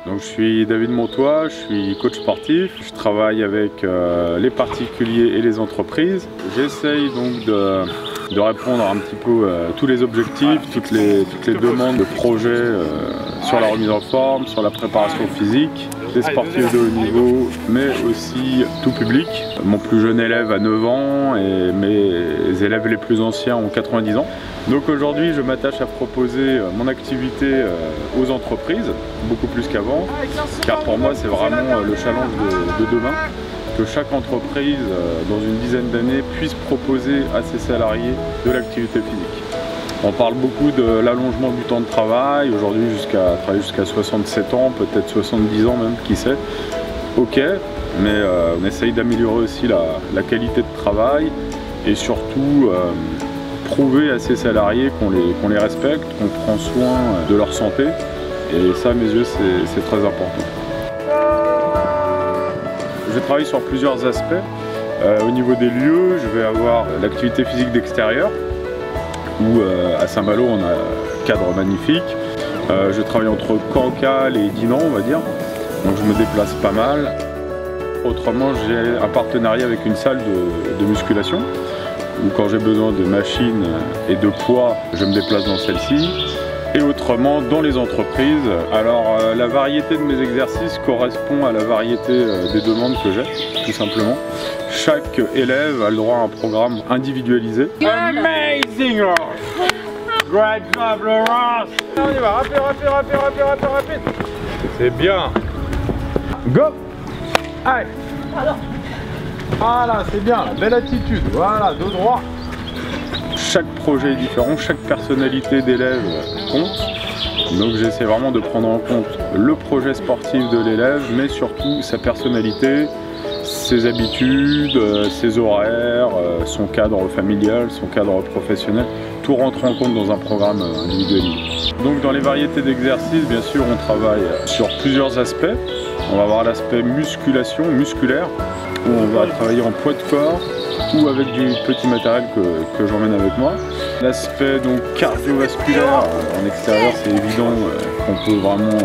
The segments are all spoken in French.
Donc je suis David Montois, je suis coach sportif, je travaille avec les particuliers et les entreprises. J'essaye donc de répondre un petit peu à tous les objectifs, toutes les demandes de projets sur la remise en forme, sur la préparation physique, des sportifs de haut niveau, mais aussi tout public. Mon plus jeune élève a 9 ans et mes élèves les plus anciens ont 90 ans. Donc aujourd'hui, je m'attache à proposer mon activité aux entreprises, beaucoup plus qu'avant, car pour moi c'est vraiment le challenge de demain, que chaque entreprise dans une dizaine d'années puisse proposer à ses salariés de l'activité physique. On parle beaucoup de l'allongement du temps de travail, aujourd'hui travailler jusqu'à 67 ans, peut-être 70 ans même, qui sait. Ok, mais on essaye d'améliorer aussi la qualité de travail et surtout prouver à ses salariés qu'on les respecte, qu'on prend soin de leur santé. Et ça, à mes yeux, c'est très important. Je travaille sur plusieurs aspects. Au niveau des lieux, je vais avoir l'activité physique d'extérieur, où à Saint-Malo, on a un cadre magnifique. Je travaille entre Cancale et Dinan, on va dire. Donc je me déplace pas mal. Autrement, j'ai un partenariat avec une salle de musculation, où quand j'ai besoin de machines et de poids, je me déplace dans celle-ci. Et autrement, dans les entreprises, alors la variété de mes exercices correspond à la variété des demandes que j'ai, tout simplement. Chaque élève a le droit à un programme individualisé. Amazing Ross! Great job, Laurence! On y va, rapide! C'est bien! Go! Allez! Voilà, c'est bien, belle attitude, voilà, dos droit. Chaque projet est différent, chaque personnalité d'élève compte. Donc j'essaie vraiment de prendre en compte le projet sportif de l'élève, mais surtout sa personnalité, ses habitudes, ses horaires, son cadre familial, son cadre professionnel. Tout rentre en compte dans un programme individualisé. Donc dans les variétés d'exercices, bien sûr, on travaille sur plusieurs aspects. On va avoir l'aspect musculation, musculaire, où on va travailler en poids de corps ou avec du petit matériel que j'emmène avec moi. L'aspect donc cardiovasculaire, en extérieur c'est évident qu'on peut vraiment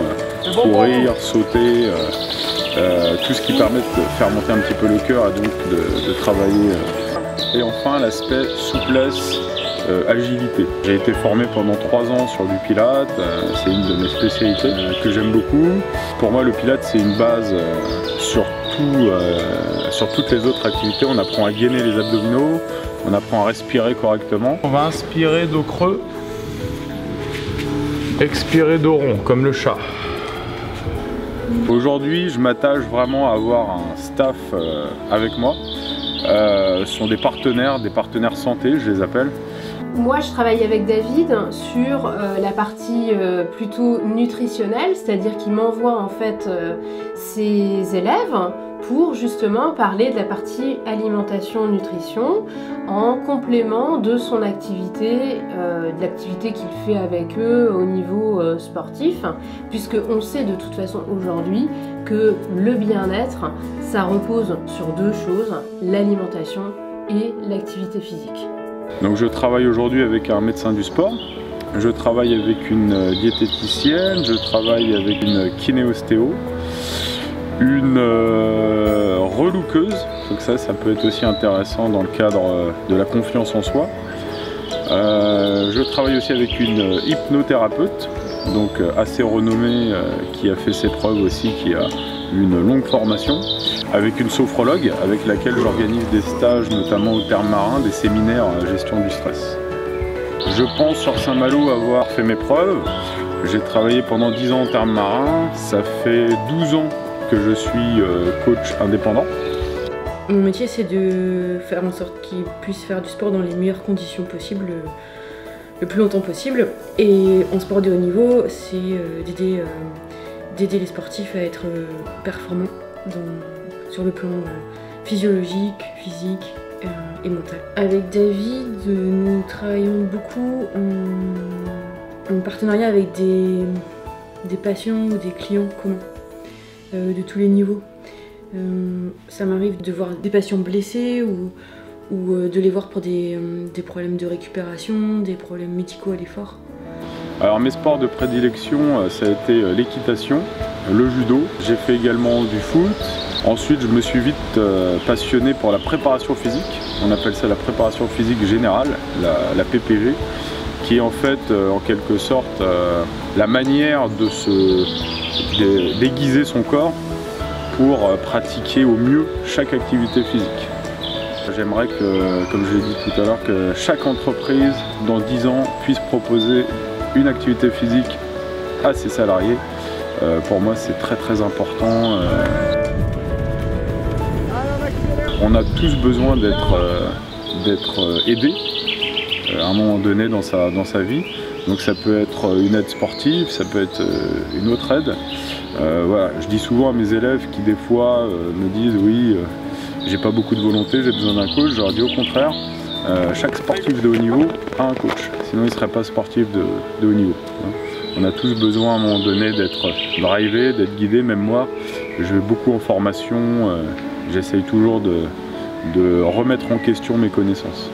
courir, sauter, tout ce qui permet de faire monter un petit peu le cœur et donc de travailler. Et enfin l'aspect souplesse, agilité. J'ai été formé pendant 3 ans sur du Pilates, c'est une de mes spécialités que j'aime beaucoup. Pour moi le Pilates c'est une base sur toutes les autres activités. On apprend à gainer les abdominaux, on apprend à respirer correctement. On va inspirer dos creux, expirer dos rond comme le chat. Aujourd'hui je m'attache vraiment à avoir un staff avec moi. Ce sont des partenaires santé, je les appelle. Moi, je travaille avec David sur la partie plutôt nutritionnelle, c'est-à-dire qu'il m'envoie en fait ses élèves pour justement parler de la partie alimentation-nutrition en complément de son activité, de l'activité qu'il fait avec eux au niveau sportif, puisque on sait de toute façon aujourd'hui que le bien-être, ça repose sur 2 choses, l'alimentation et l'activité physique. Donc je travaille aujourd'hui avec un médecin du sport, je travaille avec une diététicienne, je travaille avec une kinéostéo, une relookeuse, donc ça peut être aussi intéressant dans le cadre de la confiance en soi. Je travaille aussi avec une hypnothérapeute, donc assez renommée, qui a fait ses preuves aussi, qui a une longue formation, avec une sophrologue avec laquelle j'organise des stages notamment aux termes marins, des séminaires gestion du stress. Je pense sur Saint-Malo avoir fait mes preuves. J'ai travaillé pendant 10 ans aux termes marins, ça fait 12 ans que je suis coach indépendant. Mon métier c'est de faire en sorte qu'ils puissent faire du sport dans les meilleures conditions possibles, le plus longtemps possible. Et en sport de haut niveau, c'est d'aider les sportifs à être performants sur le plan physiologique, physique et mental. Avec David, nous travaillons beaucoup en partenariat avec des patients ou des clients communs de tous les niveaux. Ça m'arrive de voir des patients blessés ou de les voir pour des problèmes de récupération, des problèmes médicaux à l'effort. Alors mes sports de prédilection, ça a été l'équitation. le judo. J'ai fait également du foot. Ensuite, je me suis vite passionné pour la préparation physique. On appelle ça la préparation physique générale, la PPG, qui est en fait, en quelque sorte, la manière de déguiser son corps pour pratiquer au mieux chaque activité physique. J'aimerais que, comme je l'ai dit tout à l'heure, que chaque entreprise, dans 10 ans, puisse proposer une activité physique à ses salariés. Pour moi, c'est très très important. On a tous besoin d'être aidés à un moment donné dans sa vie. Donc ça peut être une aide sportive, ça peut être une autre aide. Voilà. Je dis souvent à mes élèves qui des fois me disent oui, j'ai pas beaucoup de volonté, j'ai besoin d'un coach. Je leur dis au contraire, chaque sportif de haut niveau a un coach, sinon il ne serait pas sportif de haut niveau. On a tous besoin à un moment donné d'être drivé, d'être guidé, même moi. Je vais beaucoup en formation, j'essaye toujours de remettre en question mes connaissances.